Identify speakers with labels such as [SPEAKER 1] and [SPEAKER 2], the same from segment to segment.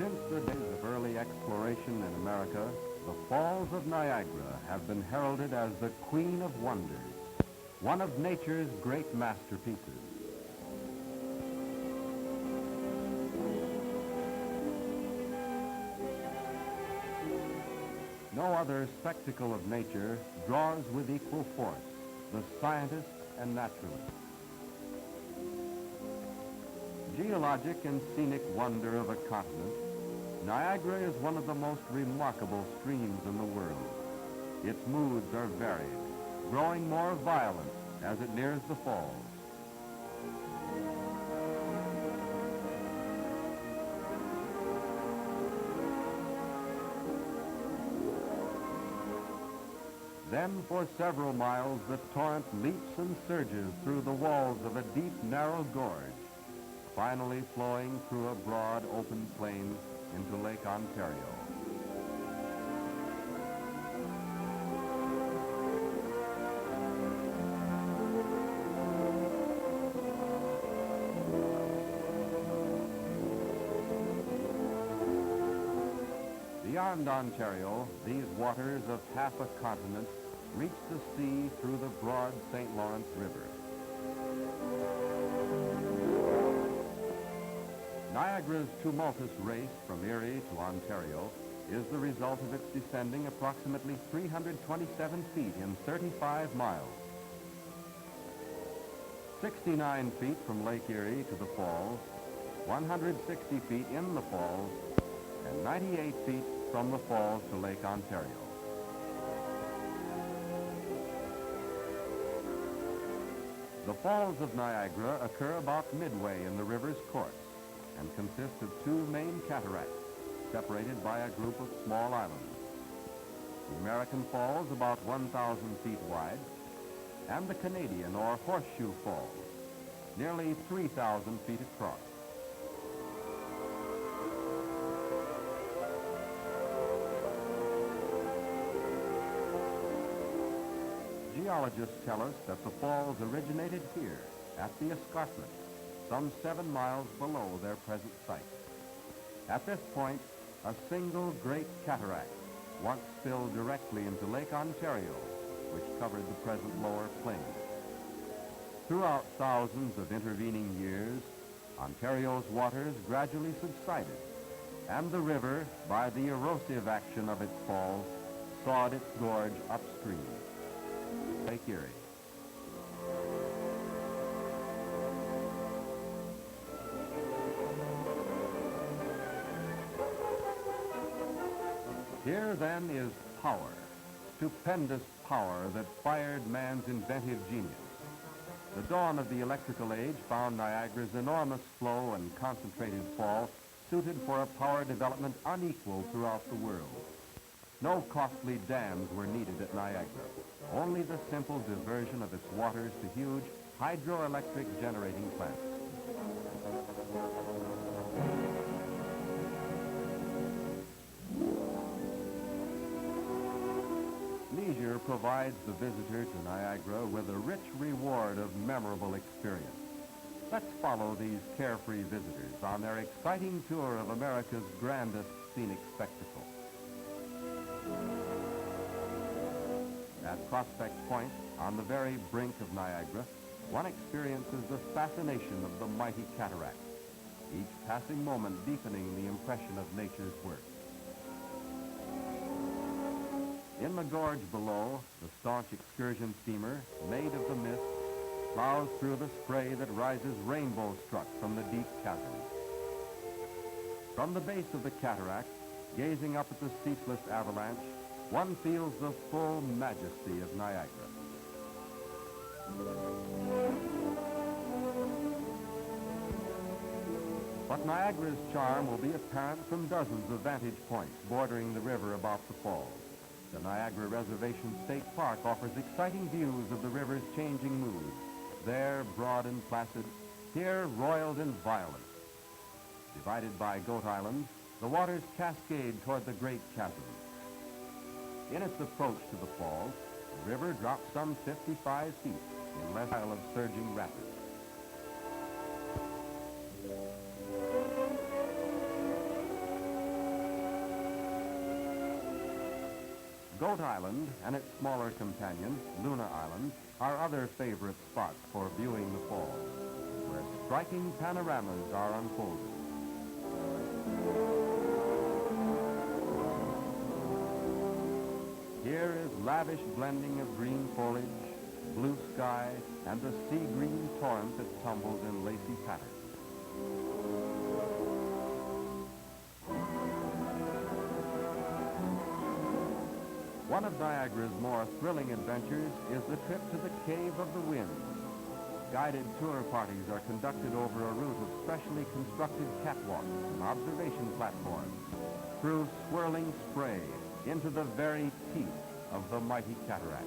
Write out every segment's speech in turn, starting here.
[SPEAKER 1] Since the days of early exploration in America, the Falls of Niagara have been heralded as the Queen of Wonders, one of nature's great masterpieces. No other spectacle of nature draws with equal force the scientist and naturalist. Geologic and scenic wonder of a continent, Niagara is one of the most remarkable streams in the world. Its moods are varied, growing more violent as it nears the falls. Then for several miles the torrent leaps and surges through the walls of a deep, narrow gorge, finally flowing through a broad, open plain into Lake Ontario. Beyond Ontario, these waters of half a continent reach the sea through the broad St. Lawrence River. Niagara's tumultuous race from Erie to Ontario is the result of its descending approximately 327 feet in 35 miles. 69 feet from Lake Erie to the falls, 160 feet in the falls, and 98 feet from the falls to Lake Ontario. The Falls of Niagara occur about midway in the river's course and consist of two main cataracts separated by a group of small islands. The American Falls, about 1,000 feet wide, and the Canadian or Horseshoe Falls, nearly 3,000 feet across. Geologists tell us that the falls originated here at the escarpment, some 7 miles below their present site. At this point, a single great cataract once spilled directly into Lake Ontario, which covered the present lower plain. Throughout thousands of intervening years, Ontario's waters gradually subsided, and the river, by the erosive action of its falls, sawed its gorge upstream. Lake Erie. Here then is power, stupendous power that fired man's inventive genius. The dawn of the electrical age found Niagara's enormous flow and concentrated fall suited for a power development unequaled throughout the world. No costly dams were needed at Niagara, only the simple diversion of its waters to huge hydroelectric generating plants. Leisure provides the visitor to Niagara with a rich reward of memorable experience. Let's follow these carefree visitors on their exciting tour of America's grandest scenic spectacle. At Prospect Point, on the very brink of Niagara, one experiences the fascination of the mighty cataract, each passing moment deepening the impression of nature's work. In the gorge below, the staunch excursion steamer, made of the mist, plows through the spray that rises rainbow-struck from the deep chasm. From the base of the cataract, gazing up at the ceaseless avalanche, one feels the full majesty of Niagara. But Niagara's charm will be apparent from dozens of vantage points bordering the river about the falls. The Niagara Reservation State Park offers exciting views of the river's changing moods. There, broad and placid, here, roiled and violent. Divided by Goat Island, the waters cascade toward the great chasm. In its approach to the falls, the river drops some 55 feet in less mile of surging rapids. Goat Island and its smaller companion, Luna Island, are other favorite spots for viewing the falls, where striking panoramas are unfolded. Here is lavish blending of green foliage, blue sky, and the sea green torrent that tumbles in lacy patterns. One of Niagara's more thrilling adventures is the trip to the Cave of the Winds. Guided tour parties are conducted over a route of specially constructed catwalks and observation platforms through swirling spray into the very teeth of the mighty cataract.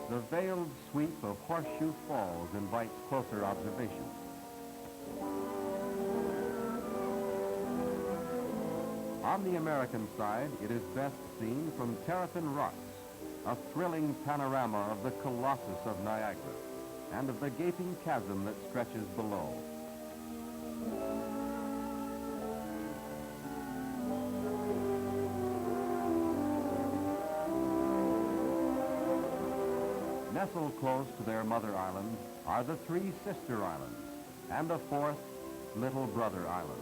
[SPEAKER 1] The veiled sweep of Horseshoe Falls invites closer observation. On the American side, it is best seen from Terrapin Rocks, a thrilling panorama of the colossus of Niagara and of the gaping chasm that stretches below. Nestled close to their mother island are the three sister islands and a fourth, Little Brother Island.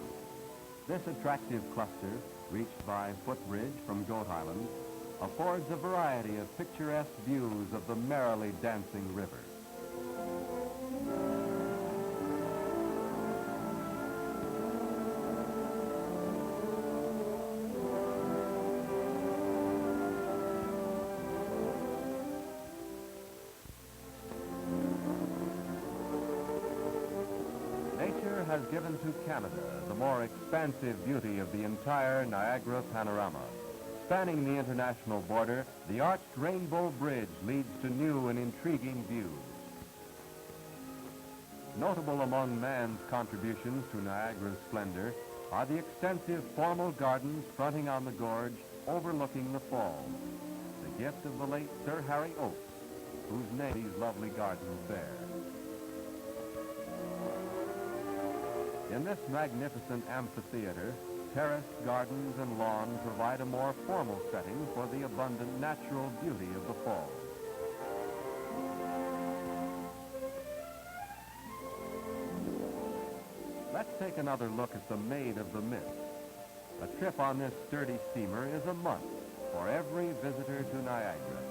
[SPEAKER 1] This attractive cluster, reached by footbridge from Goat Island, affords a variety of picturesque views of the merrily dancing river. Nature has given to Canada the more expansive beauty of the entire Niagara panorama. Spanning the international border, the arched Rainbow Bridge leads to new and intriguing views. Notable among man's contributions to Niagara's splendor are the extensive formal gardens fronting on the gorge overlooking the falls, the gift of the late Sir Harry Oakes, whose name these lovely gardens bear. In this magnificent amphitheater, terraced gardens and lawn provide a more formal setting for the abundant natural beauty of the falls. Let's take another look at the Maid of the Mist. A trip on this sturdy steamer is a must for every visitor to Niagara.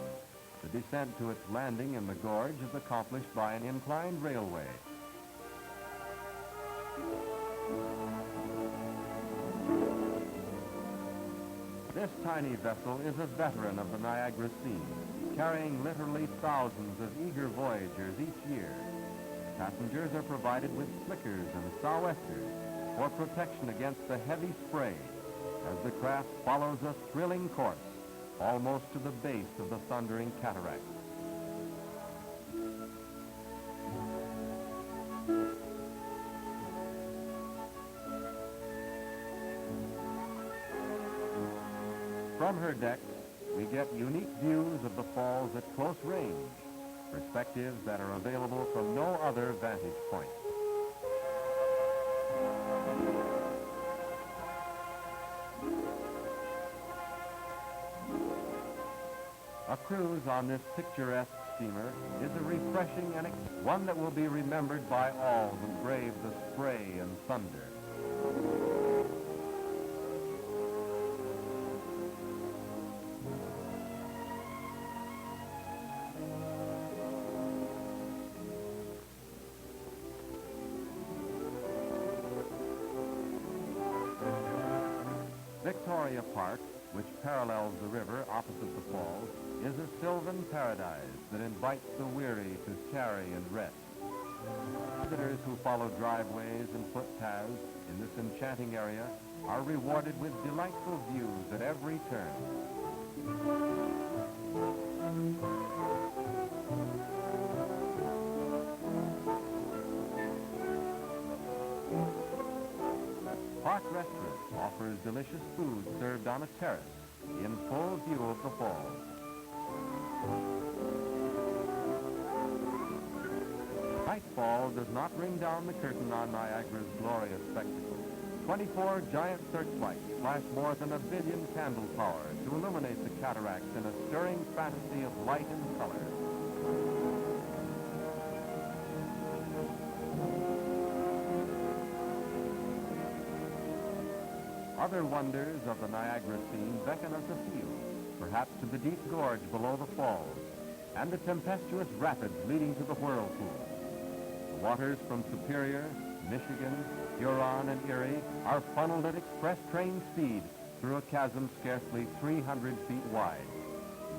[SPEAKER 1] The descent to its landing in the gorge is accomplished by an inclined railway. This tiny vessel is a veteran of the Niagara scene, carrying literally thousands of eager voyagers each year. Passengers are provided with slickers and sou'westers for protection against the heavy spray as the craft follows a thrilling course almost to the base of the thundering cataract. From her decks, we get unique views of the falls at close range, perspectives that are available from no other vantage point. A cruise on this picturesque steamer is a refreshing and one that will be remembered by all who brave the spray and thunder. Victoria Park, which parallels the river opposite the falls, is a sylvan paradise that invites the weary to tarry and rest. Visitors who follow driveways and footpaths in this enchanting area are rewarded with delightful views at every turn. Park Restaurant offers delicious food served on a terrace in full view of the falls. Nightfall does not ring down the curtain on Niagara's glorious spectacle. 24 giant searchlights flash more than 1 billion candle power to illuminate the cataracts in a stirring fantasy of light and color. Other wonders of the Niagara scene beckon us afield, perhaps to the deep gorge below the falls, and the tempestuous rapids leading to the Whirlpool. The waters from Superior, Michigan, Huron, and Erie are funneled at express train speed through a chasm scarcely 300 feet wide,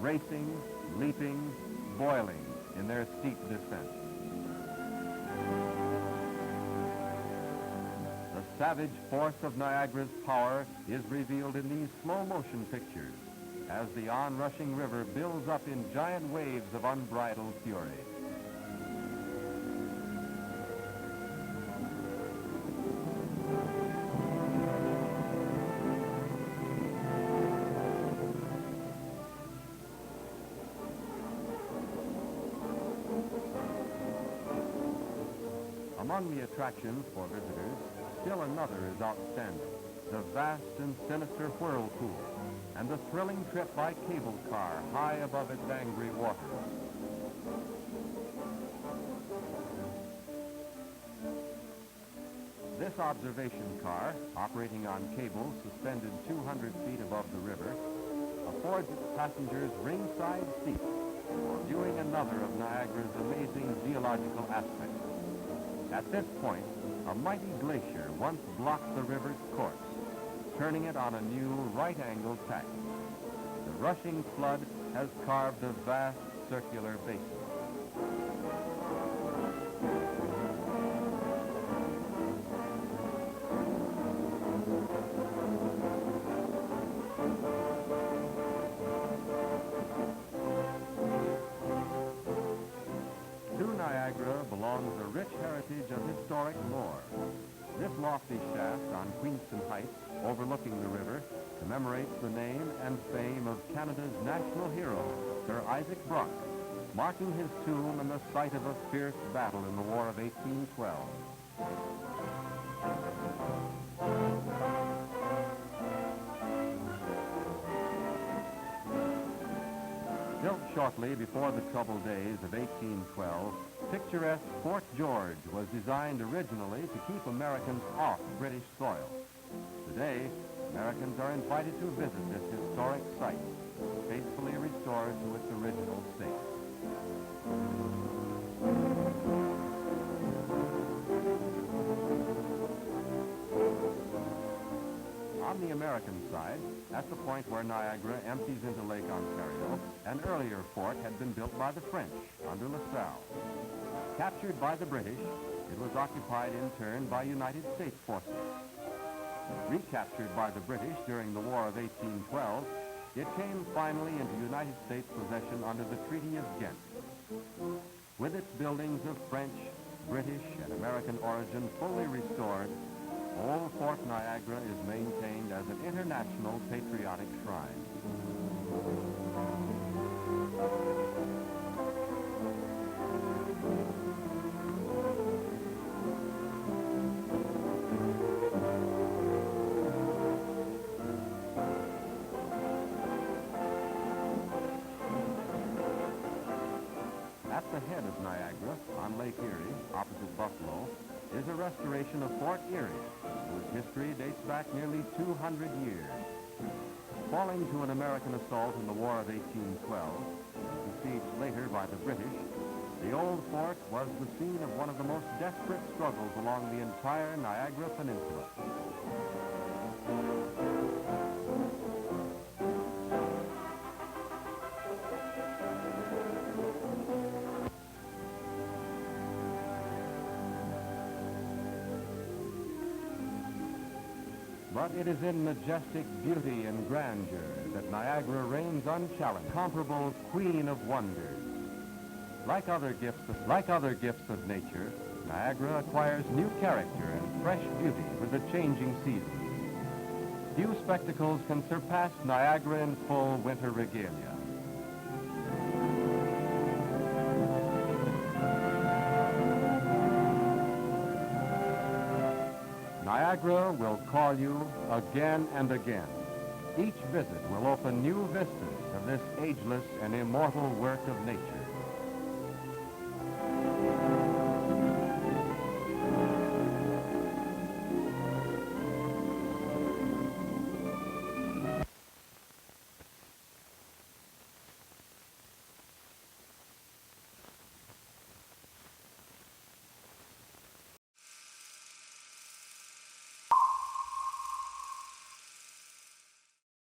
[SPEAKER 1] racing, leaping, boiling in their steep descent. The savage force of Niagara's power is revealed in these slow-motion pictures as the onrushing river builds up in giant waves of unbridled fury. Among the attractions for visitors, still another is outstanding, the vast and sinister Whirlpool, and the thrilling trip by cable car high above its angry waters. This observation car, operating on cables suspended 200 feet above the river, affords its passengers ringside seats for viewing another of Niagara's amazing geological aspects. At this point, a mighty glacier once blocked the river's course, turning it on a new right-angled tack. The rushing flood has carved a vast circular basin. Niagara belongs a rich heritage of historic lore. This lofty shaft on Queenston Heights, overlooking the river, commemorates the name and fame of Canada's national hero, Sir Isaac Brock, marking his tomb and the site of a fierce battle in the War of 1812. Built shortly before the troubled days of 1812, picturesque Fort George was designed originally to keep Americans off British soil. Today, Americans are invited to visit this historic site, faithfully restored to its original state. On the American side, at the point where Niagara empties into Lake Ontario, an earlier fort had been built by the French under LaSalle. Captured by the British, it was occupied in turn by United States forces. Recaptured by the British during the War of 1812, it came finally into United States possession under the Treaty of Ghent. With its buildings of French, British, and American origin fully restored, Old Fort Niagara is maintained as an international patriotic shrine. At the head of Niagara, on Lake Erie, opposite Buffalo, is a restoration of Fort Erie, whose history dates back nearly 200 years. Falling to an American assault in the War of 1812, besieged later by the British, the old fort was the scene of one of the most desperate struggles along the entire Niagara Peninsula. But it is in majestic beauty and grandeur that Niagara reigns unchallenged, comparable queen of wonders. Like other gifts of nature, Niagara acquires new character and fresh beauty with the changing seasons. Few spectacles can surpass Niagara in full winter regalia. Niagara will call you again and again. Each visit will open new vistas of this ageless and immortal work of nature.